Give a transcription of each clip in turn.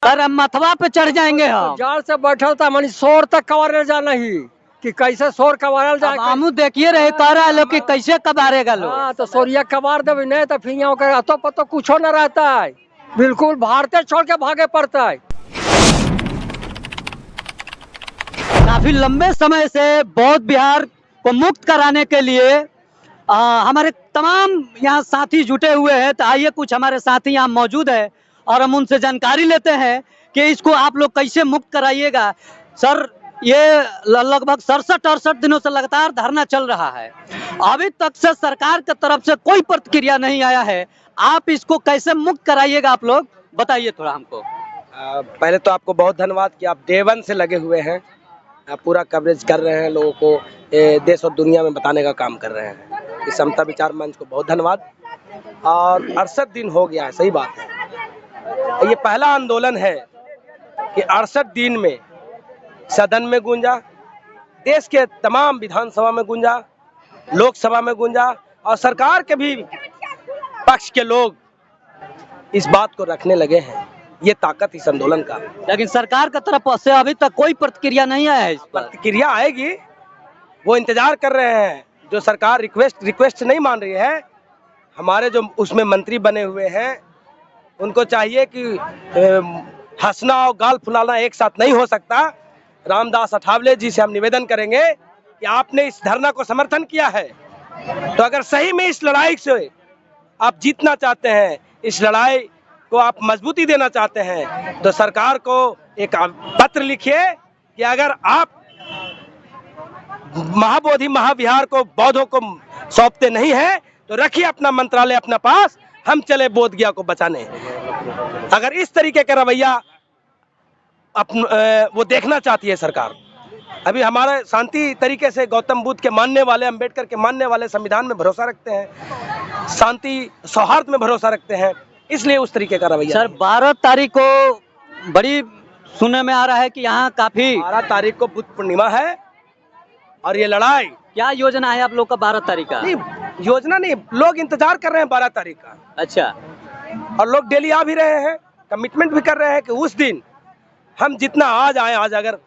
Sir हम मथवा पे चढ़ जाएंगे हम। जाल से बैठल था मनी शोर तक कवारे जाना ही कि कैसे शोर कवारल जाए। हम देखिए रहे कह रहा है लोग कि कैसे कबारेगा लोग। हाँ तो शोरिया कबार देवे नहीं तो फिर यहाँ अतो पतो कुछो न रहता है, बिल्कुल भारते छोड़ के भागे पड़ता है। काफी लंबे समय से बौद्ध बिहार को मुक्त कराने के लिए हमारे तमाम यहाँ साथी जुटे हुए हैं। तो आइए कुछ हमारे साथी यहाँ मौजूद है और हम उनसे जानकारी लेते हैं कि इसको आप लोग कैसे मुक्त कराइएगा। सर ये लगभग 67-68 दिनों से लगातार धरना चल रहा है, अभी तक से सरकार की तरफ से कोई प्रतिक्रिया नहीं आया है। आप इसको कैसे मुक्त कराइएगा, आप लोग बताइए थोड़ा हमको। पहले तो आपको बहुत धन्यवाद कि आप डे वन से लगे हुए हैं, आप पूरा कवरेज कर रहे हैं, लोगों को देश और दुनिया में बताने का काम कर रहे हैं। इस समता विचार मंच को बहुत धन्यवाद। और 68 दिन हो गया है, सही बात है। ये पहला आंदोलन है कि 68 दिन में सदन में गूंजा, देश के तमाम विधानसभा में गूंजा, लोकसभा में गूंजा और सरकार के भी पक्ष के लोग इस बात को रखने लगे हैं। ये ताकत इस आंदोलन का। लेकिन सरकार की तरफ से अभी तक कोई प्रतिक्रिया नहीं आया है इस पर। प्रतिक्रिया आएगी, वो इंतजार कर रहे हैं। जो सरकार रिक्वेस्ट नहीं मान रही है, हमारे जो उसमें मंत्री बने हुए हैं उनको चाहिए कि हंसना और गाल फुलाना एक साथ नहीं हो सकता। रामदास अठावले जी से हम निवेदन करेंगे कि आपने इस धरना को समर्थन किया है, तो अगर सही में इस लड़ाई से आप जीतना चाहते हैं, इस लड़ाई को आप मजबूती देना चाहते हैं, तो सरकार को एक पत्र लिखिए कि अगर आप महाबोधि महाविहार को बौद्धों को सौंपते नहीं है तो रखिए अपना मंत्रालय अपना पास, हम चले बोध गया को बचाने। अगर इस तरीके का रवैया वो देखना चाहती है सरकार। अभी हमारे शांति तरीके से गौतम बुद्ध के मानने वाले, अंबेडकर के मानने वाले संविधान में भरोसा रखते हैं, शांति सौहार्द में भरोसा रखते हैं, इसलिए उस तरीके का रवैया। सर 12 तारीख को बड़ी सुनने में आ रहा है कि यहाँ काफी 12 तारीख को बुद्ध पूर्णिमा है और ये लड़ाई। क्या योजना है आप लोग का 12 तारीख का? नहीं, योजना नहीं, लोग इंतजार कर रहे हैं 12 तारीख का। अच्छा। और लोग डेली आ भी रहे हैं, कमिटमेंट भी कर रहे हैं कि उस दिन हम जितना आज आए, आज अगर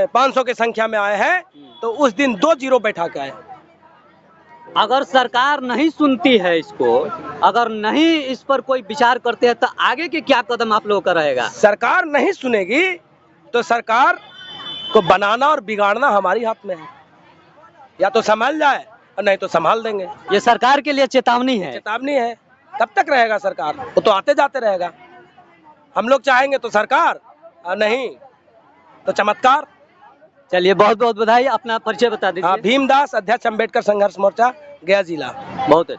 500 की संख्या में आए हैं तो उस दिन 2 जीरो बैठा के आए। अगर सरकार नहीं सुनती है इसको, अगर नहीं इस पर कोई विचार करते हैं, तो आगे के क्या कदम आप लोगों का रहेगा? सरकार नहीं सुनेगी तो सरकार को बनाना और बिगाड़ना हमारी हाथ में है। या तो संभाल जाए और नहीं तो संभाल देंगे। ये सरकार के लिए चेतावनी है। चेतावनी है। कब तक रहेगा सरकार? वो तो आते जाते रहेगा। हम लोग चाहेंगे तो सरकार, और नहीं तो चमत्कार। चलिए बहुत बहुत बधाई। अपना परिचय बता दीजिए। हाँ, भीमदास, अध्यक्ष अम्बेडकर संघर्ष मोर्चा, गया जिला। बहुत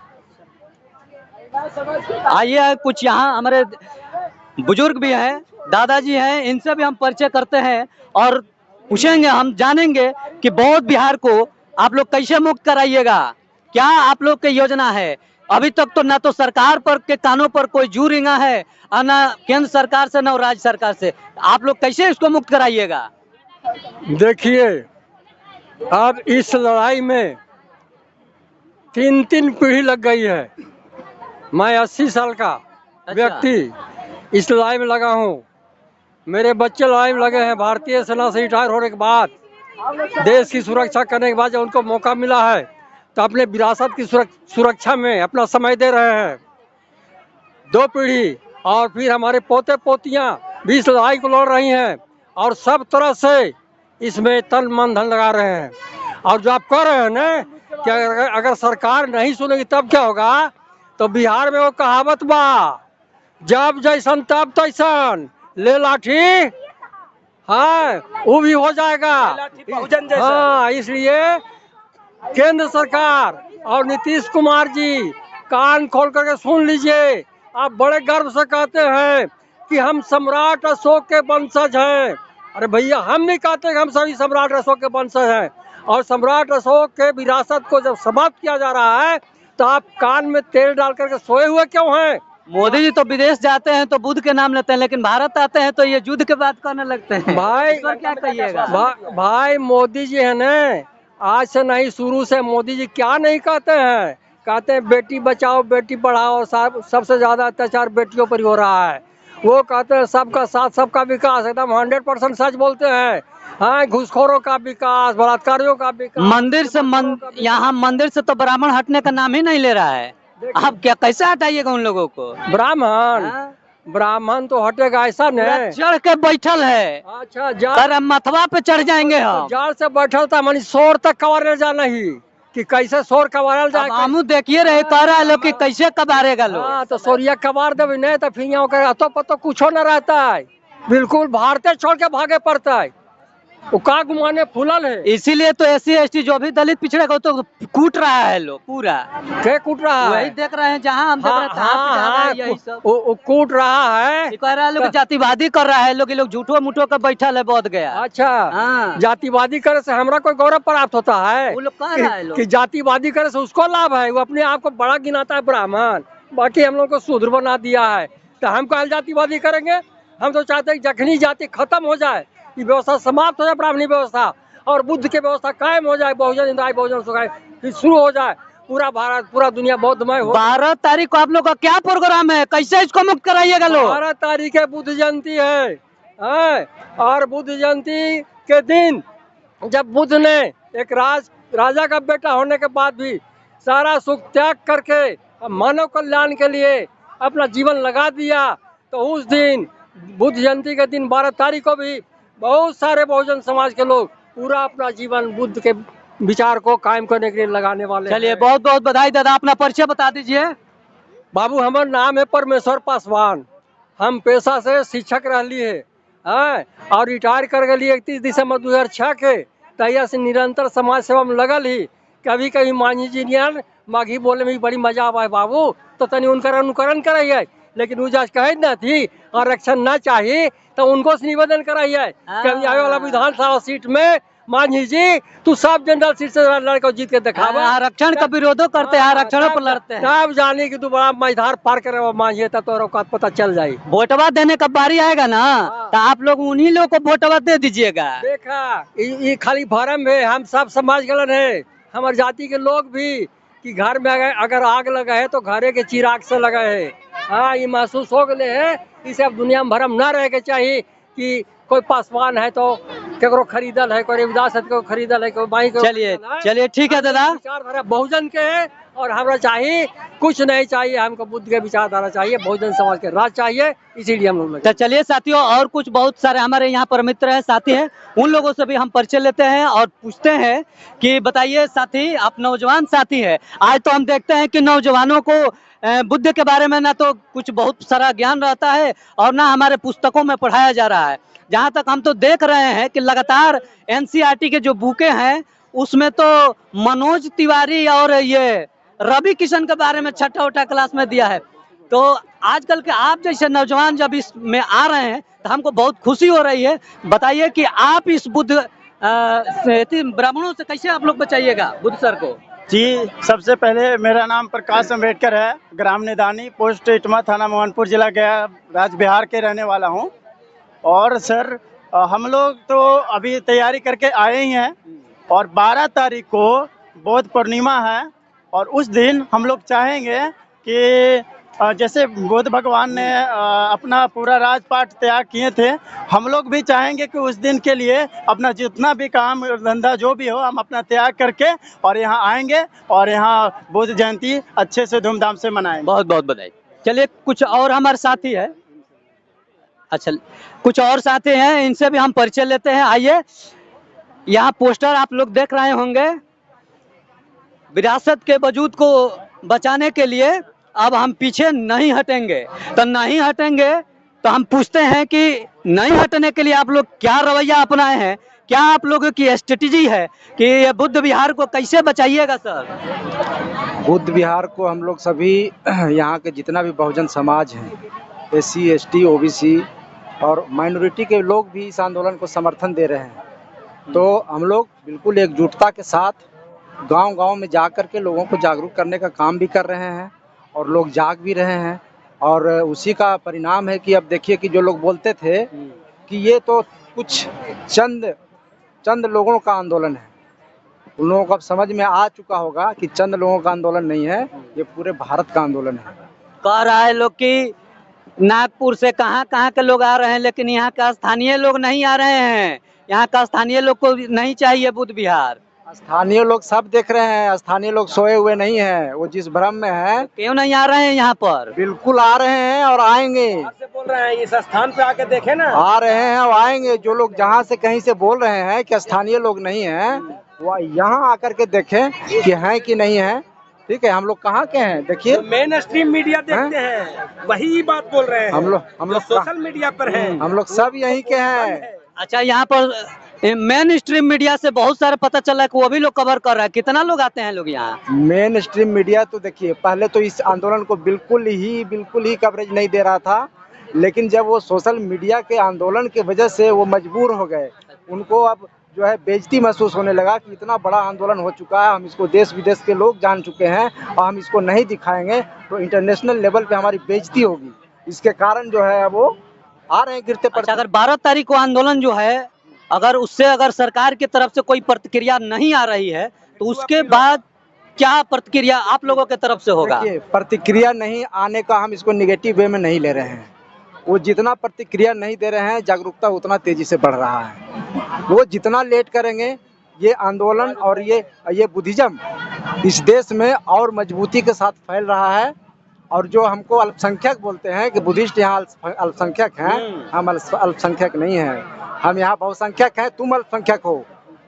आइए कुछ यहाँ हमारे बुजुर्ग भी हैं, दादाजी हैं, इनसे भी हम परिचय करते हैं और पूछेंगे, हम जानेंगे कि बौद्ध बिहार को आप लोग कैसे मुक्त कराइएगा, क्या आप लोग की योजना है। अभी तक तो ना तो सरकार पर के कानों पर कोई जू रिंगा है और ना केंद्र सरकार से, ना राज्य सरकार से। आप लोग कैसे इसको मुक्त कराइएगा? देखिए, अब इस लड़ाई में 3 पीढ़ी लग गई है। मैं 80 साल का व्यक्ति इस लड़ाई में लगा हूँ। मेरे बच्चे लड़ाई में लगे हैं। भारतीय सेना से रिटायर होने के बाद, देश की सुरक्षा करने के बाद जब उनको मौका मिला है तो अपने विरासत की सुरक्षा में अपना समय दे रहे हैं। 2 पीढ़ी और फिर हमारे पोते पोतियां भी इस लड़ाई को लड़ रही हैं और सब तरह से इसमें तन मन धन लगा रहे हैं। और जो आप कह रहे हैं ना कि अगर सरकार नहीं सुनेगी तब क्या होगा, तो बिहार में वो कहावत बा, जब जैसन तब तैसन, ले लाठी, हाँ वो भी हो जाएगा। हाँ, इसलिए केंद्र सरकार और नीतीश कुमार जी कान खोल करके सुन लीजिए। आप बड़े गर्व से कहते हैं कि हम सम्राट अशोक के वंशज हैं। अरे भैया, हम नहीं कहते कि हम सभी सम्राट अशोक के वंशज हैं। और सम्राट अशोक के विरासत को जब समाप्त किया जा रहा है तो आप कान में तेल डाल करके सोए हुए क्यों हैं? मोदी जी तो विदेश जाते हैं तो बुद्ध के नाम लेते हैं, लेकिन भारत आते हैं तो ये युद्ध के बात करने लगते हैं। भाई इस पर क्या कहिएगा? भाई मोदी जी है ना, आज से नहीं शुरू से मोदी जी क्या नहीं कहते हैं, कहते हैं बेटी बचाओ बेटी पढ़ाओ, सबसे ज्यादा अत्याचार बेटियों पर ही हो रहा है। वो कहते हैं सबका साथ सबका विकास, एकदम 100% सच बोलते हैं। हाँ, घूसखोरों का विकास, बलात्कारियों का विकास, मंदिर से यहाँ मंदिर से तो ब्राह्मण हटने का नाम ही नहीं ले रहा है। आप क्या कैसे हटाइएगा उन लोगों को? ब्राह्मण हाँ? ब्राह्मण तो हटेगा ऐसा पूरा नहीं। चढ़ के बैठल है। अच्छा, जा सर हम मथवा पे चढ़ जाएंगे हम। जाल से बैठल था, मनी शोर तक कवारल जा नहीं कि कैसे शोर कवारल जाए। अब हमू देखिए रहे कह रहा है लोग कि कैसे कबारेगा लोग। हाँ, तो सोरिया कबार देवे नहीं तो फिर यहाँ कर अतो पतो कुछो न रहता है, बिल्कुल भारते छोड़ के भागे पड़ता है। वो का गुमाने फूलल है। इसीलिए तो SC ST जो भी दलित पिछड़े को तो कूट रहा है लोग पूरा। के कूट रहा वही है? देख रहे हैं जहाँ हम देख रहे हाँ हैं तहाँ पिटा रहा है यही सब। वो कूट रहा है। ये कह रहा है लोग जातिवादी कर रहा है लोग, ये लोग झूठो मुठो का बैठल है बहुत गया। अच्छा, हाँ। जातिवादी करे से हमरा कोई गौरव प्राप्त होता है? वो लोग कह रहा है लोग। कि जातिवादी करे से उसको लाभ है, वो अपने आप को बड़ा गिनाता है ब्राह्मण, बाकी हम लोग को शूद्र बना दिया है। तो हम कल जातिवादी करेंगे? हम तो चाहते हैं जखनी जाति खत्म हो जाए, ये व्यवस्था समाप्त हो जाए, ब्राह्मणी व्यवस्था, और बुद्ध की व्यवस्था कायम हो जाए, बहुजन हिंदुआई बहुजन सुखाए फिर शुरू हो जाए, पूरा भारत पूरा दुनिया बौद्धमय हो। 12 तारीख को आप लोग का क्या प्रोग्राम है, कैसे इसको मुक्त कराइएगा लोग? 12 तारीख है बुद्ध जयंती है, और बुद्ध जयंती के दिन जब बुद्ध ने एक राजा का बेटा होने के बाद भी सारा सुख त्याग करके मानव कल्याण के लिए अपना जीवन लगा दिया, तो उस दिन बुद्ध जयंती के दिन 12 तारीख को भी बहुत सारे बहुजन समाज के लोग पूरा अपना जीवन बुद्ध के विचार को कायम करने के लिए लगाने वाले। चलिए बहुत बहुत बधाई दादा, अपना परिचय बता दीजिए। बाबू हमार नाम है परमेश्वर पासवान, हम पेशा से शिक्षक रहली है, और रिटायर कर गई 31 दिसंबर 2006 के। तैया से निरंतर समाज सेवा में लगल ही। कभी कभी मांझी जी नियर माघी बोले में बड़ी मजा आवा बाबू, तो तनी उनका अनुकरण कराइए, लेकिन वो जज कहे न थी आरक्षण न चाहिए तो उनको से निवेदन कराइए कभी आने वाला विधानसभा सीट में मांझी जी तू सब जनरल सीट से लड़के जीत के दिखावा। आरक्षण का विरोधो करते हैं, आरक्षणों पर लड़ते हैं। तब जाने की तू बड़ा मैदार पार करे वो मांझी, तब तो औकात पता चल जाए। वोटवा देने का बारी आएगा ना, तो आप लोग उन्हीं लोग को वोटवा दे दीजिएगा। देखा ये खाली भरम है, हम सब समाज गलन है, हमारे जाति के लोग भी कि घर में अगर आग लगा है तो घरे के चिराग से लगा है। हाँ, ये महसूस हो गए है, इसे अब दुनिया में भरम न रह के चाहिए कि कोई पासवान है तो केकरो खरीदल है, कोई रविदास है तो खरीदल है, कोई बाई। चलिए ठीक है दादा। विचारधारा बहुजन के है और हमारा चाहिए कुछ नहीं चाहिए, हमको बुद्ध के विचारधारा चाहिए, बहुजन समाज के राज चाहिए, इसीलिए हम लोग। तो चलिए साथियों, और कुछ बहुत सारे हमारे यहाँ पर मित्र हैं, साथी हैं, उन लोगों से भी हम परिचय लेते हैं और पूछते हैं कि बताइए साथी, आप नौजवान साथी है, आज तो हम देखते हैं कि नौजवानों को बुद्ध के बारे में ना तो कुछ बहुत सारा ज्ञान रहता है और ना हमारे पुस्तकों में पढ़ाया जा रहा है। जहाँ तक हम तो देख रहे हैं कि लगातार NCERT के जो बुकें हैं उसमें तो मनोज तिवारी और ये रवि किशन के बारे में छठा उठा क्लास में दिया है। तो आजकल के आप जैसे नौजवान जब इसमें आ रहे हैं तो हमको बहुत खुशी हो रही है। बताइए कि आप इस बुद्ध ब्राह्मणों से कैसे आप लोग बचाइएगा बुद्ध सर को? जी, सबसे पहले मेरा नाम प्रकाश अम्बेडकर है, ग्राम निदानी, पोस्ट इटमा, थाना मोहनपुर, जिला गया, राज्य बिहार के रहने वाला हूं। और सर हम लोग तो अभी तैयारी करके आए ही हैं और 12 तारीख को बौद्ध पूर्णिमा है और उस दिन हम लोग चाहेंगे कि जैसे बुद्ध भगवान ने अपना पूरा राजपाट त्याग किए थे, हम लोग भी चाहेंगे कि उस दिन के लिए अपना जितना भी काम धंधा जो भी हो हम अपना त्याग करके और यहाँ आएंगे और यहाँ बुद्ध जयंती अच्छे से धूमधाम से मनाएंगे। बहुत बहुत बधाई। चलिए कुछ और हमारे साथी है, अच्छा कुछ और साथी हैं, इनसे भी हम परिचय लेते हैं। आइए, यहाँ पोस्टर आप लोग देख रहे होंगे, विरासत के वजूद को बचाने के लिए अब हम पीछे नहीं हटेंगे। तो नहीं हटेंगे तो हम पूछते हैं कि नहीं हटने के लिए आप लोग क्या रवैया अपनाए हैं, क्या आप लोगों की स्ट्रेटेजी है कि ये बुद्ध विहार को कैसे बचाइएगा सर? बुद्ध विहार को हम लोग सभी यहाँ के जितना भी बहुजन समाज हैं, SC ST OBC और माइनॉरिटी के लोग भी इस आंदोलन को समर्थन दे रहे हैं। तो हम लोग बिल्कुल एकजुटता के साथ गांव-गांव में जा कर के लोगों को जागरूक करने का काम भी कर रहे हैं और लोग जाग भी रहे हैं। और उसी का परिणाम है कि अब देखिए कि जो लोग बोलते थे कि ये तो कुछ चंद लोगों का आंदोलन है, उन लोगों को अब समझ में आ चुका होगा कि चंद लोगों का आंदोलन नहीं है, ये पूरे भारत का आंदोलन है। कह रहा है लोग कि नागपुर से कहाँ कहाँ के लोग आ रहे हैं, लेकिन यहाँ का स्थानीय लोग नहीं आ रहे हैं। यहाँ का स्थानीय लोग को नहीं चाहिए बुद्ध विहार। स्थानीय लोग सब देख रहे हैं, स्थानीय लोग सोए हुए नहीं हैं, वो जिस भ्रम में है। क्यों नहीं आ रहे हैं यहाँ पर? बिल्कुल आ रहे हैं और आएंगे। से बोल रहे हैं इस स्थान पे आके देखे ना। आ रहे हैं और आएंगे। जो लोग जहाँ से कहीं से बोल रहे हैं कि स्थानीय लोग नहीं हैं, वो यहाँ आकर के देखें कि हैं कि नहीं है। ठीक है, हम लोग कहाँ के हैं देखिए। मेन स्ट्रीम मीडिया देखते हैं, वही बात बोल रहे हैं। हम लोग सोशल मीडिया पर है, हम लोग सब यहीं के हैं। अच्छा, यहाँ पर मेन स्ट्रीम मीडिया से बहुत सारे पता चला है कि वो भी लोग कवर कर रहा है। कितना लोग आते हैं लोग यहाँ? मेन स्ट्रीम मीडिया तो देखिए, पहले तो इस आंदोलन को बिल्कुल ही कवरेज नहीं दे रहा था, लेकिन जब वो सोशल मीडिया के आंदोलन की वजह से वो मजबूर हो गए, उनको अब जो है बेइज्जती महसूस होने लगा कि इतना बड़ा आंदोलन हो चुका है, हम इसको देश विदेश के लोग जान चुके हैं और हम इसको नहीं दिखाएंगे तो इंटरनेशनल लेवल पे हमारी बेइज्जती होगी। इसके कारण जो है वो आ रहे हैं गिरते अच्छा, पड़ते। अगर 12 तारीख को आंदोलन जो है, अगर सरकार की तरफ से कोई प्रतिक्रिया नहीं आ रही है तो उसके बाद क्या प्रतिक्रिया आप लोगों के तरफ से होगा? देखिए, प्रतिक्रिया नहीं आने का हम इसको निगेटिव वे में नहीं ले रहे हैं। वो जितना प्रतिक्रिया नहीं दे रहे हैं, जागरूकता उतना तेजी से बढ़ रहा है। वो जितना लेट करेंगे, ये आंदोलन और ये बुद्धिज्म इस देश में और मजबूती के साथ फैल रहा है। और जो हमको अल्पसंख्यक बोलते हैं कि बुद्धिस्ट यहाँ अल्पसंख्यक हैं, हम अल्पसंख्यक नहीं हैं, हम यहाँ बहुसंख्यक हैं। तुम अल्पसंख्यक हो,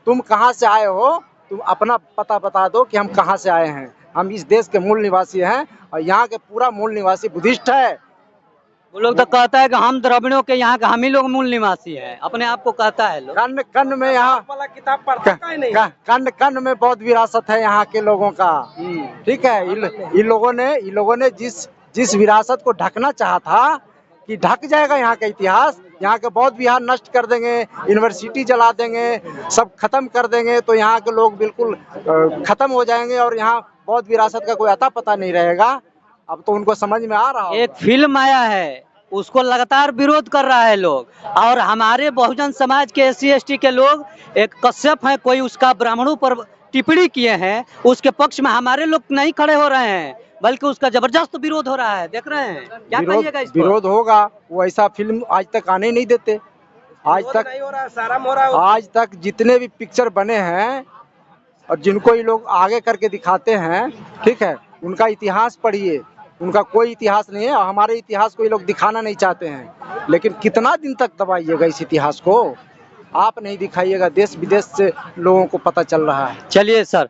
तुम कहाँ से आए हो, तुम अपना पता बता दो कि हम कहाँ से आए हैं। हम इस देश के मूल निवासी हैं और यहाँ के पूरा मूल निवासी बुद्धिस्ट है। वो लोग तो कहता है कि हम द्रविड़ों के यहाँ के हम ही लोग मूल निवासी हैं, अपने आप को कहता है लोग। कन्न कन्न में यहाँ वाला किताब पढ़ता है नहीं। कन्न कन्न में बहुत विरासत है यहाँ के लोगों का। ठीक है, इन लोगों ने जिस विरासत को ढकना चाहा था कि ढक जाएगा यहाँ का इतिहास, यहाँ के बौद्ध विहार नष्ट कर देंगे, यूनिवर्सिटी जला देंगे, सब खत्म कर देंगे तो यहाँ के लोग बिल्कुल खत्म हो जाएंगे और यहाँ बौद्ध विरासत का कोई अता पता नहीं रहेगा। अब तो उनको समझ में आ रहा है। एक फिल्म आया है, उसको लगातार विरोध कर रहा है लोग, और हमारे बहुजन समाज के SC ST के लोग, एक कश्यप है कोई, उसका ब्राह्मणों पर टिप्पणी किए हैं, उसके पक्ष में हमारे लोग नहीं खड़े हो रहे हैं, बल्कि उसका जबरदस्त विरोध हो रहा है। देख रहे हैं, क्या कहिएगा इस पर? विरोध होगा। वो ऐसा फिल्म आज तक आने नहीं देते। आज तक नहीं हो रहा, शर्म हो रहा है। आज तक जितने भी पिक्चर बने हैं और जिनको ये लोग आगे करके दिखाते हैं, ठीक है, उनका इतिहास पढ़िए, उनका कोई इतिहास नहीं है। हमारे इतिहास को ये लोग दिखाना नहीं चाहते हैं, लेकिन कितना दिन तक दबाइएगा इस इतिहास को? आप नहीं दिखाइएगा, देश विदेश से लोगों को पता चल रहा है। चलिए सर,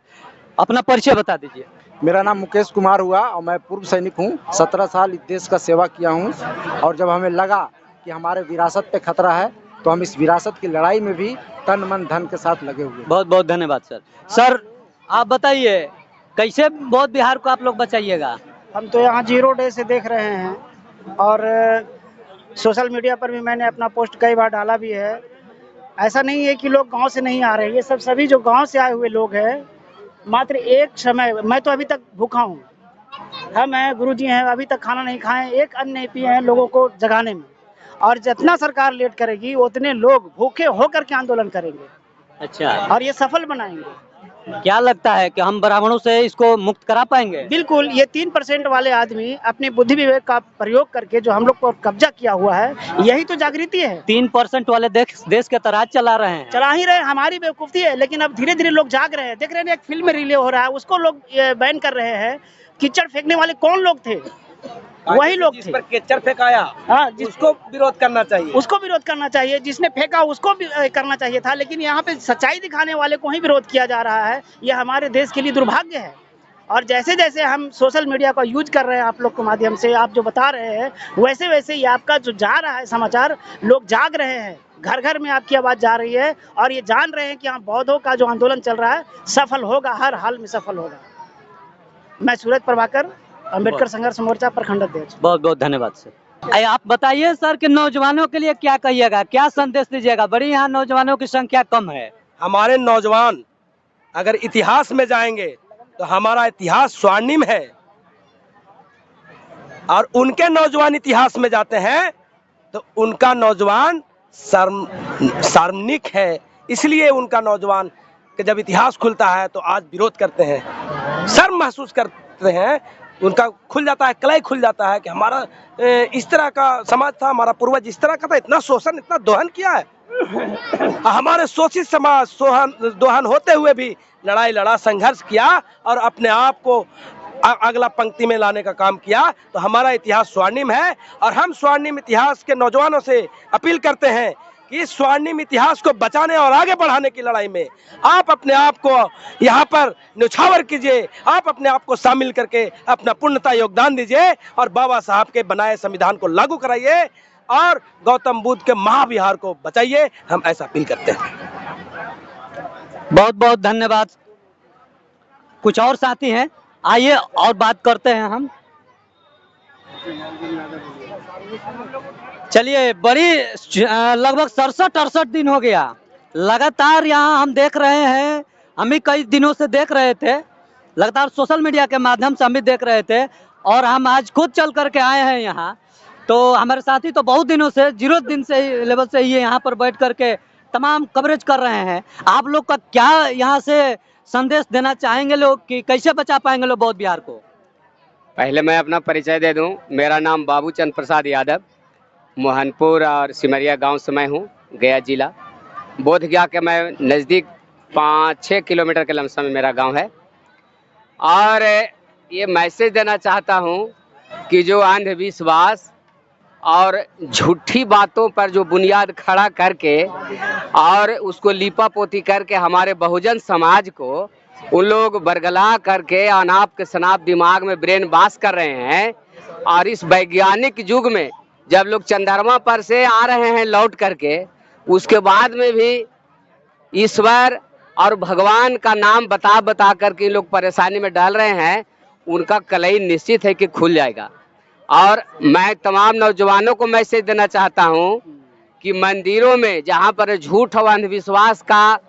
अपना परिचय बता दीजिए। मेरा नाम मुकेश कुमार हुआ और मैं पूर्व सैनिक हूँ। 17 साल इस देश का सेवा किया हूँ और जब हमें लगा कि हमारे विरासत पे खतरा है तो हम इस विरासत की लड़ाई में भी तन मन धन के साथ लगे हुए। बहुत बहुत धन्यवाद सर। सर आप बताइए, कैसे बौद्ध विहार को आप लोग बचाइएगा? हम तो यहाँ 0 डे से देख रहे हैं और सोशल मीडिया पर भी मैंने अपना पोस्ट कई बार डाला भी है। ऐसा नहीं है कि लोग गांव से नहीं आ रहे हैं, ये सब सभी जो गांव से आए हुए लोग हैं। मात्र एक समय, मैं तो अभी तक भूखा हूँ, हम हैं, गुरुजी हैं, अभी तक खाना नहीं खाए, एक अन्न नहीं पिए हैं लोगों को जगाने में। और जितना सरकार लेट करेगी उतने लोग भूखे होकर के आंदोलन करेंगे। अच्छा, और ये सफल बनाएंगे। क्या लगता है कि हम ब्राह्मणों से इसको मुक्त करा पाएंगे? बिल्कुल, ये 3% वाले आदमी अपनी बुद्धि विवेक का प्रयोग करके जो हम लोग पर कब्जा किया हुआ है, यही तो जागृति है। 3% वाले देश के तराज चला रहे हैं। चला ही रहे, हमारी बेवकूफ़ी है, लेकिन अब धीरे धीरे लोग जाग रहे हैं। देख रहे हैं, एक फिल्म रिलीज हो रहा है, उसको लोग बैन कर रहे हैं। कीचड़ फेंकने वाले कौन लोग थे? वही लोग थे। जिस पर कीचड़ फेंकाया, हाँ, जिसको विरोध करना चाहिए, उसको विरोध करना चाहिए। जिसने फेंका उसको भी करना चाहिए था, लेकिन यहाँ पे सच्चाई दिखाने वाले को ही विरोध किया जा रहा है। ये हमारे देश के लिए दुर्भाग्य है। और जैसे जैसे हम सोशल मीडिया का यूज कर रहे हैं आप लोग के माध्यम से, आप जो बता रहे हैं, वैसे वैसे ये आपका जो जा रहा है समाचार, लोग जाग रहे हैं, घर घर में आपकी आवाज़ जा रही है और ये जान रहे हैं कि हाँ, बौद्धों का जो आंदोलन चल रहा है सफल होगा, हर हाल में सफल होगा। मैं सूरज प्रभाकर, अम्बेडकर संघर्ष मोर्चा प्रखंड अध्यक्ष। बहुत बहुत धन्यवाद सर। आप बताइए सर कि नौजवानों के लिए क्या कहिएगा, क्या संदेश दीजिएगा? बड़ी यहाँ नौजवानों की संख्या कम है। हमारे नौजवान अगर इतिहास में जाएंगे तो हमारा इतिहास स्वर्णिम है, और उनके नौजवान इतिहास में जाते हैं तो उनका नौजवान शर्मनिक है। इसलिए उनका नौजवान कि जब इतिहास खुलता है तो आज विरोध करते हैं, शर्म महसूस करते हैं उनका खुल जाता है, कलाई खुल जाता है कि हमारा इस तरह का समाज था, हमारा पूर्वज इस तरह का था, इतना शोषण, इतना दोहन किया है। हमारे शोषित समाज दोहन होते हुए भी लड़ाई लड़ा, संघर्ष किया और अपने आप को अगला पंक्ति में लाने का काम किया। तो हमारा इतिहास स्वर्णिम है और हम स्वर्णिम इतिहास के नौजवानों से अपील करते हैं कि इस स्वर्णिम इतिहास को बचाने और आगे बढ़ाने की लड़ाई में आप अपने आप को यहाँ पर न्यौछावर कीजिए, आप अपने आप को शामिल करके अपना पूर्णतः योगदान दीजिए और बाबा साहब के बनाए संविधान को लागू कराइए और गौतम बुद्ध के महाविहार को बचाइए। हम ऐसा अपील करते हैं। बहुत बहुत धन्यवाद। कुछ और साथी हैं, आइए और बात करते हैं हम। चलिए, बड़ी लगभग 67-68 दिन हो गया लगातार यहाँ हम देख रहे हैं। हम भी कई दिनों से देख रहे थे, लगातार सोशल मीडिया के माध्यम से हम भी देख रहे थे और हम आज खुद चल करके आए हैं यहाँ। तो हमारे साथी तो बहुत दिनों से 0 दिन से ही लेवल से ही यहाँ पर बैठ करके तमाम कवरेज कर रहे हैं। आप लोग का क्या यहाँ से संदेश देना चाहेंगे लोग कि कैसे बचा पाएंगे लोग बौद्ध विहार को? पहले मैं अपना परिचय दे दूं। मेरा नाम बाबू चंद प्रसाद यादव, मोहनपुर और सिमरिया गांव से मैं हूं, गया जिला। बोध गया के मैं नज़दीक 5-6 किलोमीटर के लमसम में मेरा गांव है। और ये मैसेज देना चाहता हूं कि जो अंधविश्वास और झूठी बातों पर जो बुनियाद खड़ा करके और उसको लीपा पोती करके हमारे बहुजन समाज को उन लोग बरगला करके अनाप के शनाप दिमाग में ब्रेन वाश कर रहे हैं। और इस वैज्ञानिक युग में जब लोग चंद्रमा पर से आ रहे हैं लौट करके, उसके बाद में भी ईश्वर और भगवान का नाम बता बता करके लोग परेशानी में डाल रहे हैं, उनका कलई निश्चित है कि खुल जाएगा। और मैं तमाम नौजवानों को मैसेज देना चाहता हूं कि मंदिरों में जहां पर झूठ और अंधविश्वास का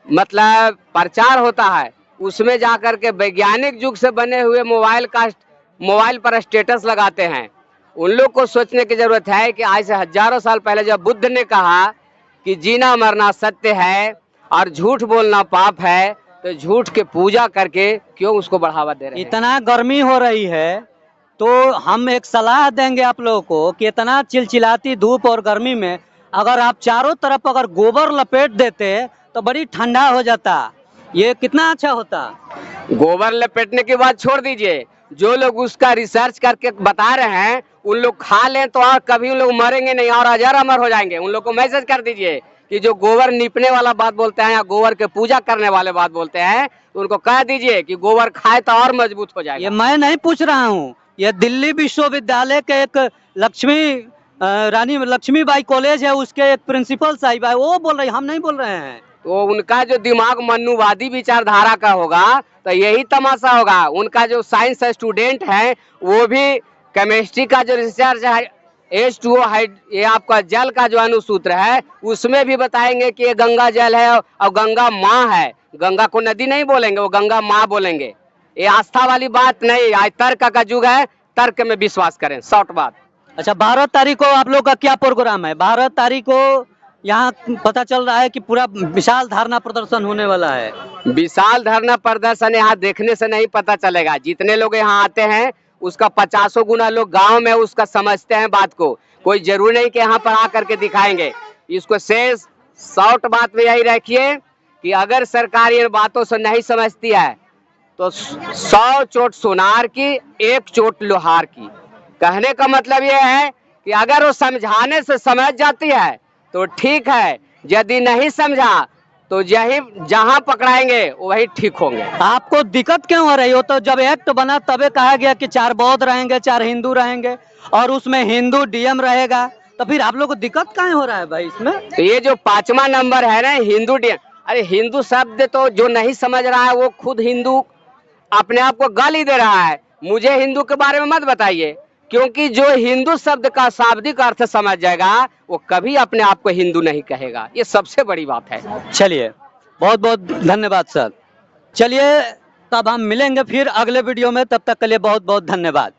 मतलब प्रचार होता है, उसमें जाकर के वैज्ञानिक युग से बने हुए मोबाइल पर स्टेटस लगाते हैं। उन लोग को सोचने की जरूरत है कि आज से हजारों साल पहले जब बुद्ध ने कहा कि जीना मरना सत्य है और झूठ बोलना पाप है, तो झूठ के पूजा करके क्यों उसको बढ़ावा दे रहे हैं? इतना गर्मी हो रही है तो हम एक सलाह देंगे आप लोगों को कि इतना चिलचिलाती धूप और गर्मी में अगर आप चारों तरफ अगर गोबर लपेट देते तो बड़ी ठंडा हो जाता। ये कितना अच्छा होता। गोबर लपेटने की बात छोड़ दीजिए, जो लोग उसका रिसर्च करके बता रहे हैं उन लोग खा लें तो और कभी उन लोग मरेंगे नहीं और अजर अमर हो जाएंगे। उन लोग को मैसेज कर दीजिए कि जो गोबर निपने वाला बात बोलते हैं या गोबर के पूजा करने वाले बात बोलते हैं, उनको कह दीजिए कि गोबर खाए तो और मजबूत हो जाएगा। ये मैं नहीं पूछ रहा हूँ, ये दिल्ली विश्वविद्यालय के एक रानी लक्ष्मीबाई कॉलेज है, उसके एक प्रिंसिपल साहिब है, वो बोल रहे हैं, हम नहीं बोल रहे हैं। तो उनका जो दिमाग मनुवादी विचारधारा का होगा तो यही तमाशा होगा। उनका जो साइंस स्टूडेंट है वो भी केमिस्ट्री का जो रिसर्च है H2O ये आपका जल का जो अनुसूत्र है उसमें भी बताएंगे कि ये गंगा जल है और गंगा माँ है। गंगा को नदी नहीं बोलेंगे, वो गंगा माँ बोलेंगे। ये आस्था वाली बात नहीं, आज तर्क का युग है, तर्क में विश्वास करें। शॉर्ट बात। अच्छा, 12 तारीख को आप लोग का क्या प्रोग्राम है? 12 तारीख को यहाँ पता चल रहा है कि पूरा विशाल धरना प्रदर्शन होने वाला है। विशाल धरना प्रदर्शन यहाँ देखने से नहीं पता चलेगा। जितने लोग यहाँ आते हैं उसका 50 गुना लोग गांव में उसका समझते हैं बात को। कोई जरूरी नहीं कि यहाँ पर आकर के दिखाएंगे इसको। शेष शॉर्ट बात में यही रखिए कि अगर सरकार इन बातों से नहीं समझती है तो 100 चोट सोनार की, 1 चोट लोहार की। कहने का मतलब यह है कि अगर वो समझाने से समझ जाती है तो ठीक है, यदि नहीं समझा तो यही जहां पकड़ाएंगे वही ठीक होंगे। आपको दिक्कत क्यों हो रही हो? तो जब एक्ट बना तबे कहा गया कि 4 बौद्ध रहेंगे, 4 हिंदू रहेंगे और उसमें हिंदू डीएम रहेगा, तो फिर आप लोग को दिक्कत काहे हो रहा है भाई इसमें? तो ये जो 5वां नंबर है ना, हिंदू डीएम, अरे हिंदू शब्द तो जो नहीं समझ रहा है वो खुद हिंदू अपने आप को गाली दे रहा है। मुझे हिंदू के बारे में मत बताइए, क्योंकि जो हिंदू शब्द का शाब्दिक अर्थ समझ जाएगा वो कभी अपने आप को हिंदू नहीं कहेगा। ये सबसे बड़ी बात है। चलिए, बहुत बहुत धन्यवाद सर। चलिए, तब हम मिलेंगे फिर अगले वीडियो में, तब तक के लिए बहुत बहुत धन्यवाद।